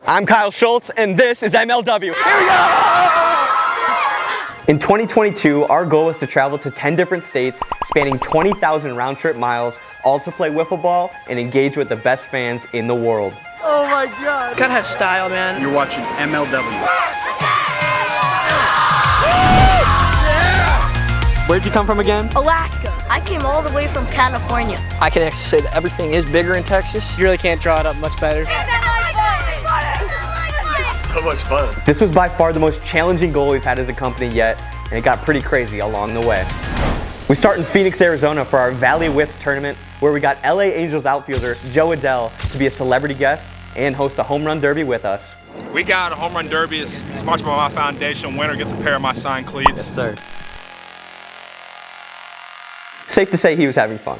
I'm Kyle Schultz, and this is MLW. Here we go! In 2022, our goal was to travel to 10 different states, spanning 20,000 round-trip miles, all to play wiffle ball and engage with the best fans in the world. Oh my God. Gotta have style, man. You're watching MLW. Where'd you come from again? Alaska. I came all the way from California. I can actually say that everything is bigger in Texas. You really can't draw it up much better. So much fun. This was by far the most challenging goal we've had as a company yet, and it got pretty crazy along the way. We start in Phoenix, Arizona for our Valley Whiffs tournament, where we got LA Angels outfielder Joe Adell to be a celebrity guest and host a home run derby with us. We got a home run derby. It's sponsored by my foundation. Winner gets a pair of my signed cleats. Yes, sir. Safe to say he was having fun.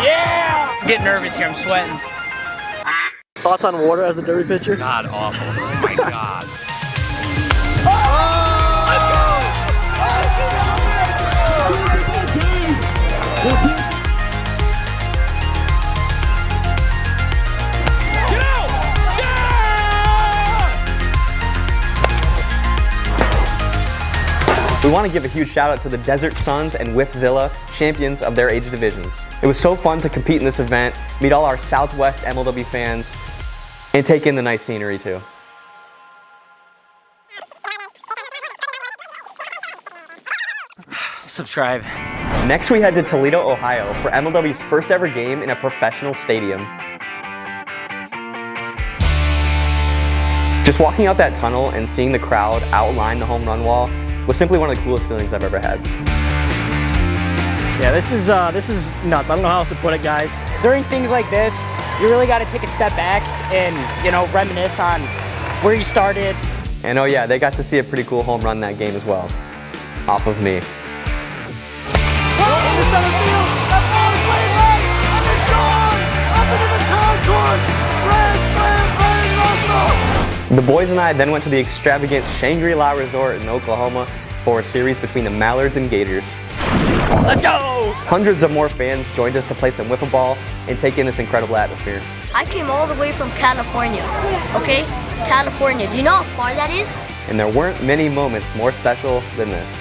Yeah! Getting nervous here, I'm sweating. Thoughts on water as the derby pitcher? God awful. Oh my God. We want to give a huge shout out to the Desert Suns and Whiffzilla, champions of their age divisions. It was so fun to compete in this event, meet all our Southwest MLW fans, and take in the nice scenery too. Subscribe. Next we head to Toledo, Ohio for MLW's first ever game in a professional stadium. Just walking out that tunnel and seeing the crowd outline the home run wall was simply one of the coolest feelings I've ever had. Yeah, this is nuts. I don't know how else to put it, guys. During things like this, you really got to take a step back and, reminisce on where you started. And oh yeah, they got to see a pretty cool home run that game as well, off of me. Into center field, that ball is way back, and it's gone! Up into the concourse! Grand slam, Brandon Russell! The boys and I then went to the extravagant Shangri-La Resort in Oklahoma for a series between the Mallards and Gators. Let's go! Hundreds of more fans joined us to play some wiffle ball and take in this incredible atmosphere. I came all the way from California. Okay? California. Do you know how far that is? And there weren't many moments more special than this.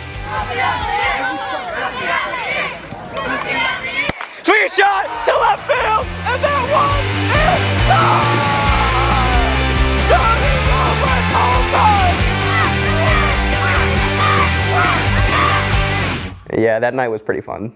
Sweet shot to left field, and that one is gone! Johnny Roberts home run! Yeah, that night was pretty fun.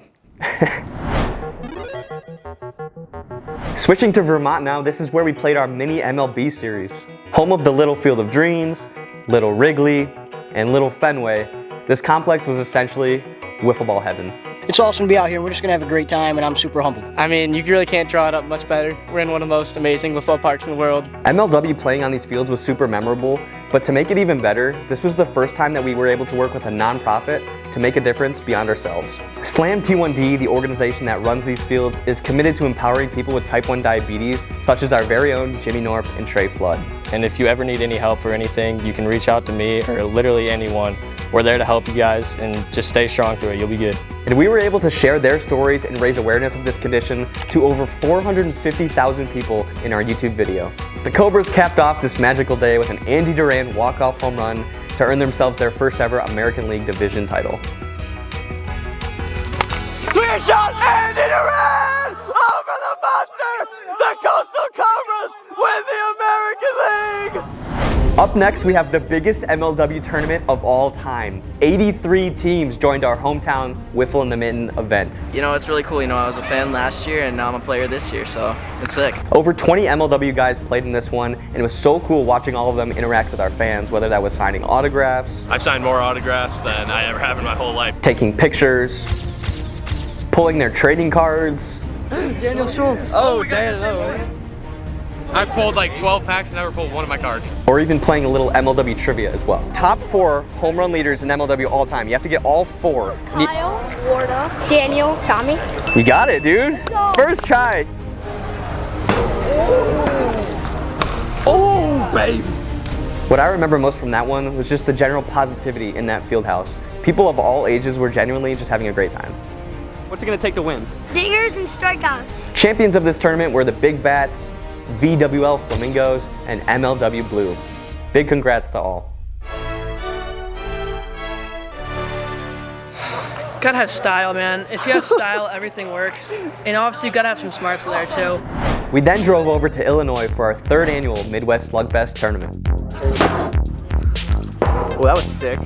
Switching to Vermont now, this is where we played our mini MLB series. Home of the Little Field of Dreams, Little Wrigley, and Little Fenway, this complex was essentially wiffle ball heaven. It's awesome to be out here. We're just going to have a great time, and I'm super humbled. I mean, you really can't draw it up much better. We're in one of the most amazing wiffle parks in the world. MLW playing on these fields was super memorable, but to make it even better, this was the first time that we were able to work with a nonprofit to make a difference beyond ourselves. Slam T1D, the organization that runs these fields, is committed to empowering people with type 1 diabetes, such as our very own Jimmy Norp and Trey Flood. And if you ever need any help or anything, you can reach out to me or literally anyone. We're there to help you guys, and just stay strong through it. You'll be good. And we were able to share their stories and raise awareness of this condition to over 450,000 people in our YouTube video. The Cobras capped off this magical day with an Andy Duran walk-off home run to earn themselves their first ever American League division title. Sweet shot, Andy Duran! Over the monster! The Coastal Cobras win the American League! Up next, we have the biggest MLW tournament of all time. 83 teams joined our hometown Wiffle in the Mitten event. You know, it's really cool. You know, I was a fan last year and now I'm a player this year, so it's sick. Over 20 MLW guys played in this one, and it was so cool watching all of them interact with our fans, whether that was signing autographs. I've signed more autographs than I ever have in my whole life. Taking pictures, pulling their trading cards. Daniel Schultz. Oh, damn. I've pulled like 12 packs and never pulled one of my cards. Or even playing a little MLW trivia as well. Top 4 home run leaders in MLW all time. You have to get all 4. Kyle, Warda, Daniel, Tommy. You got it, dude. First try. Oh, baby. What I remember most from that one was just the general positivity in that field house. People of all ages were genuinely just having a great time. What's it gonna take to win? Dingers and strikeouts. Champions of this tournament were the Big Bats, VWL Flamingos, and MLW Blue. Big congrats to all. Gotta have style, man. If you have style, everything works. And obviously you gotta have some smarts there too. We then drove over to Illinois for our 3rd annual Midwest Slugfest tournament. Well, that was sick.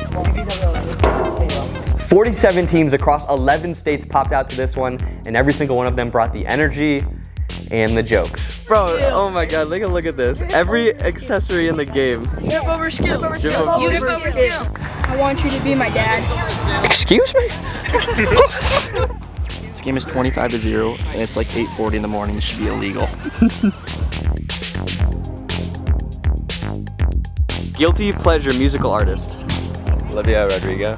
47 teams across 11 states popped out to this one, and every single one of them brought the energy and the jokes. Bro, oh my god, look at this. Every accessory in the game. Jump over skill. Jump over skill. I want you to be my dad. Excuse me? This game is 25-0, and it's like 8:40 in the morning. It should be illegal. Guilty pleasure musical artist. Olivia Rodrigo.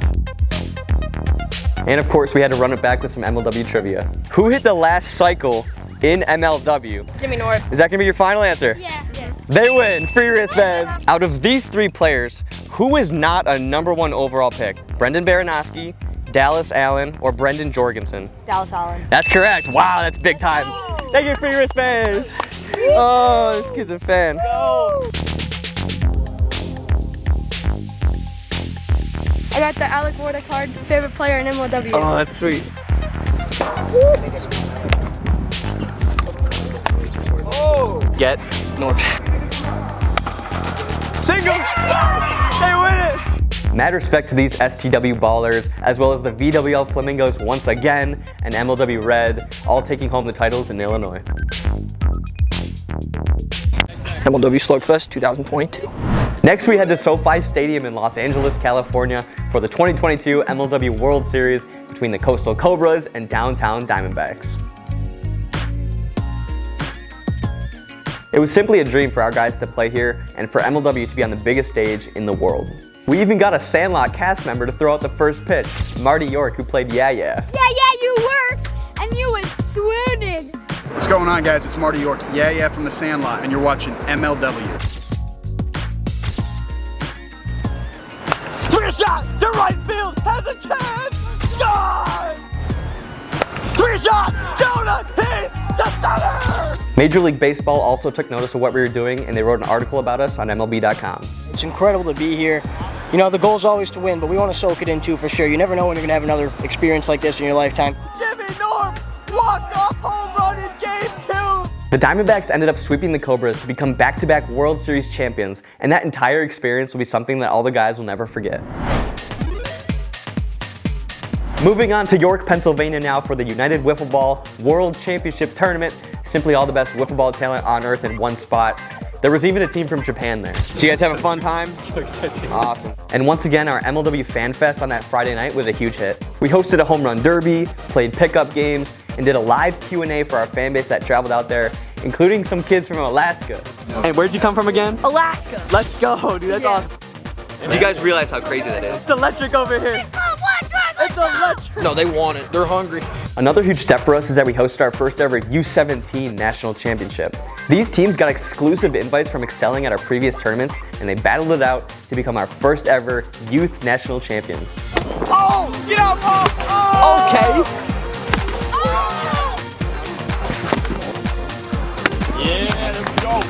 And of course, we had to run it back with some MLW trivia. Who hit the last cycle in MLW? Jimmy North. Is that gonna be your final answer? Yeah. Yes. They win, free wristbands. Out of these 3 players, who is not a #1 overall pick? Brendan Baranowski, Dallas Allen, or Brendan Jorgensen? Dallas Allen. That's correct. Wow, that's big time. Thank you, free wristbands. Oh, this kid's a fan. I got the Alec Warda card, favorite player in MLW. Oh, that's sweet. Get North. Single! They win it! Mad respect to these STW ballers, as well as the VWL Flamingos once again, and MLW Red, all taking home the titles in Illinois. MLW Slugfest 2022. Next, we head to SoFi Stadium in Los Angeles, California for the 2022 MLW World Series between the Coastal Cobras and Downtown Diamondbacks. It was simply a dream for our guys to play here and for MLW to be on the biggest stage in the world. We even got a Sandlot cast member to throw out the first pitch, Marty York, who played Yeah Yeah. Yeah, you were, and you was swooning. What's going on, guys? It's Marty York, Yeah from the Sandlot, and you're watching MLW. Took a shot to right field, has a chance, score! Took a shot, Jonah Heath to center! Major League Baseball also took notice of what we were doing, and they wrote an article about us on MLB.com. It's incredible to be here. You know, the goal is always to win, but we want to soak it in too for sure. You never know when you're going to have another experience like this in your lifetime. Jimmy North, walk-off home run in Game 2! The Diamondbacks ended up sweeping the Cobras to become back-to-back World Series champions, and that entire experience will be something that all the guys will never forget. Moving on to York, Pennsylvania now for the United Wiffle Ball World Championship Tournament. Simply all the best wiffle ball talent on earth in one spot. There was even a team from Japan there. Did you guys have a fun time? So exciting. Awesome. And once again, our MLW Fan Fest on that Friday night was a huge hit. We hosted a home run derby, played pickup games, and did a live Q&A for our fan base that traveled out there, including some kids from Alaska. And where'd you come from again? Alaska. Let's go, dude, that's awesome. Do you guys realize how crazy that is? It's electric over here. It's electric. No, they want it. They're hungry. Another huge step for us is that we hosted our first ever U17 National Championship. These teams got exclusive invites from excelling at our previous tournaments, and they battled it out to become our first ever Youth National Champions. Oh, get out, Paul! Oh. Okay. Yeah, there we go.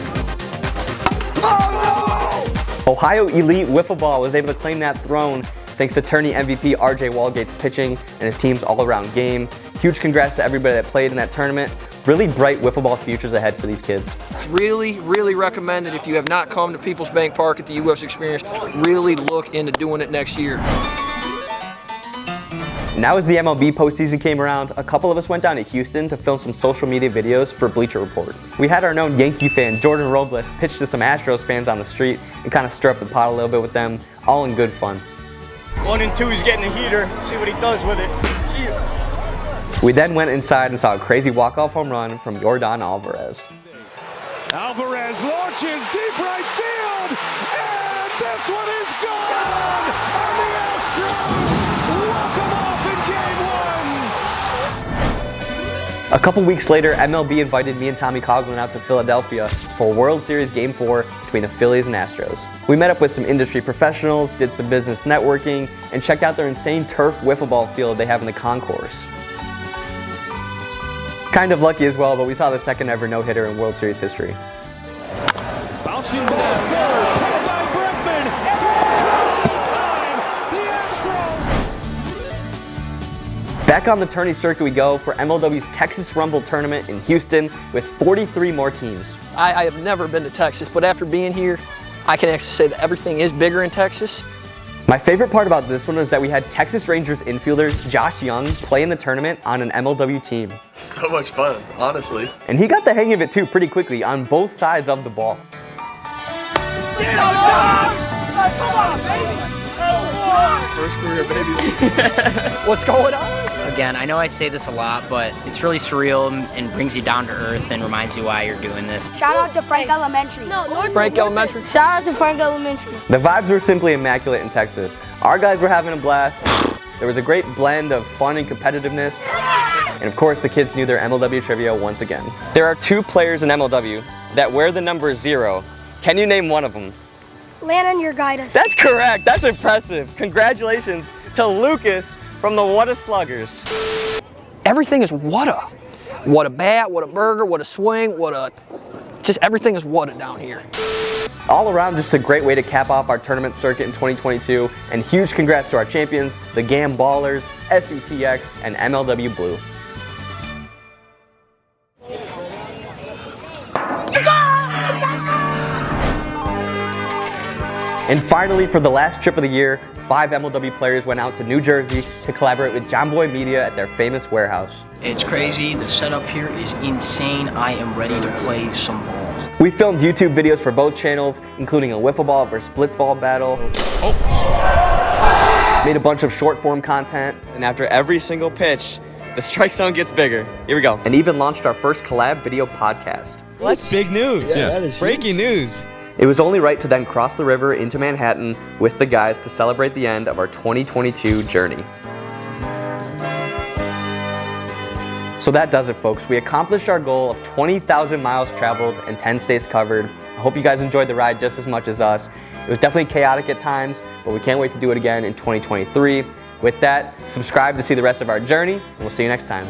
Ohio Elite Wiffle Ball was able to claim that throne thanks to tourney MVP RJ Walgate's pitching and his team's all-around game. Huge congrats to everybody that played in that tournament. Really bright wiffle ball futures ahead for these kids. Really recommend it if you have not come to People's Bank Park at the UF Experience. Really look into doing it next year. Now as the MLB postseason came around, a couple of us went down to Houston to film some social media videos for Bleacher Report. We had our known Yankee fan, Jordan Robles, pitch to some Astros fans on the street and kind of stir up the pot a little bit with them, all in good fun. 1 and 2, he's getting the heater, see what he does with it. We then went inside and saw a crazy walk-off home run from Yordan Alvarez. Alvarez launches deep right field, and this one is gone! And the Astros walk him off in game 1! A couple weeks later, MLB invited me and Tommy Coughlin out to Philadelphia for World Series Game 4 between the Phillies and Astros. We met up with some industry professionals, did some business networking, and checked out their insane turf wiffle ball field they have in the concourse. Kind of lucky as well, but we saw the second ever no-hitter in World Series history. Bouncing ball third, caught by Bregman, throw across in time, the Astros. Back on the tourney circuit we go for MLW's Texas Rumble tournament in Houston with 43 more teams. I have never been to Texas, but after being here, I can actually say that everything is bigger in Texas. My favorite part about this one was that we had Texas Rangers infielders Josh Jung play in the tournament on an MLW team. So much fun, honestly. And he got the hang of it too pretty quickly on both sides of the ball. First career baby. What's going on? Again, I know I say this a lot, but it's really surreal and brings you down to earth and reminds you why you're doing this. Shout out to Frank Elementary. Frank Elementary. Shout out to Frank Elementary. The vibes were simply immaculate in Texas. Our guys were having a blast. There was a great blend of fun and competitiveness. And of course, the kids knew their MLW trivia once again. There are 2 players in MLW that wear the number 0. Can you name one of them? Landon Urgaitis. That's correct. That's impressive. Congratulations to Lucas from the What-A Sluggers. Everything is what-a. What a bat, what a burger, what a swing, just everything is what-a down here. All around, just a great way to cap off our tournament circuit in 2022. And huge congrats to our champions, the GAM Ballers, SETX, and MLW Blue. And finally, for the last trip of the year, 5 MLW players went out to New Jersey to collaborate with Jomboy Media at their famous warehouse. It's crazy. The setup here is insane. I am ready to play some ball. We filmed YouTube videos for both channels, including a wiffle ball versus blitz ball battle. Made a bunch of short form content. And after every single pitch, the strike zone gets bigger. Here we go. And even launched our first collab video podcast. Well, that's big news. Yeah, that is breaking news. It was only right to then cross the river into Manhattan with the guys to celebrate the end of our 2022 journey. So that does it, folks. We accomplished our goal of 20,000 miles traveled and 10 states covered. I hope you guys enjoyed the ride just as much as us. It was definitely chaotic at times, but we can't wait to do it again in 2023. With that, subscribe to see the rest of our journey, and we'll see you next time.